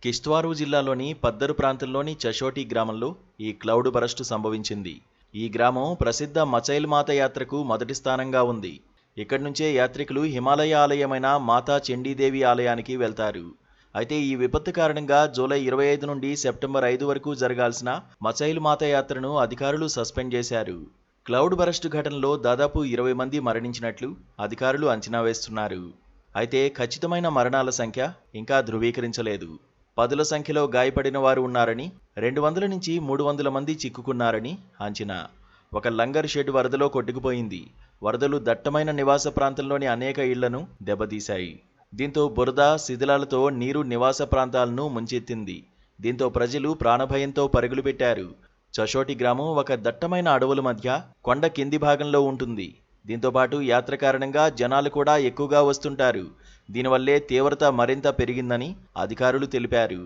కిష్త్వారు జిల్లాలోని పద్దరు ప్రాంతంలోని చషోటి గ్రామంలో ఈ క్లౌడ్ బరస్టు సంభవించింది. ఈ గ్రామం ప్రసిద్ధ మచైల్ మాత యాత్రకు మొదటి స్థానంగా ఉంది. ఇక్కడి నుంచే యాత్రికులు హిమాలయ ఆలయమైన మాతా చండీదేవి ఆలయానికి వెళ్తారు. అయితే ఈ విపత్తు కారణంగా జూలై 25 నుండి సెప్టెంబర్ 5 వరకు జరగాల్సిన మచైల్ మాత యాత్రను అధికారులు సస్పెండ్ చేశారు. క్లౌడ్ బరస్టు ఘటనలో దాదాపు 20 మంది మరణించినట్లు అధికారులు అంచనా వేస్తున్నారు. అయితే ఖచ్చితమైన మరణాల సంఖ్య ఇంకా ధృవీకరించలేదు. పదుల సంఖ్యలో గాయపడిన వారు ఉన్నారని, 200 నుంచి 300 మంది చిక్కుకున్నారని అంచనా. ఒక లంగర్ షెడ్ వరదలో కొట్టుకుపోయింది. వరదలు దట్టమైన నివాస ప్రాంతంలోని అనేక ఇళ్లను దెబ్బతీశాయి. దీంతో బురద, శిథిలాలతో నీరు నివాస ప్రాంతాలను ముంచెత్తింది. దీంతో ప్రజలు ప్రాణభయంతో పరుగులు పెట్టారు. చషోటి గ్రామం ఒక దట్టమైన అడవుల మధ్య కొండ కింది భాగంలో ఉంటుంది. దీంతోపాటు యాత్ర కారణంగా జనాలు కూడా ఎక్కువగా వస్తుంటారు. దీనివల్లే తీవ్రత మరింత పెరిగిందని అధికారులు తెలిపారు.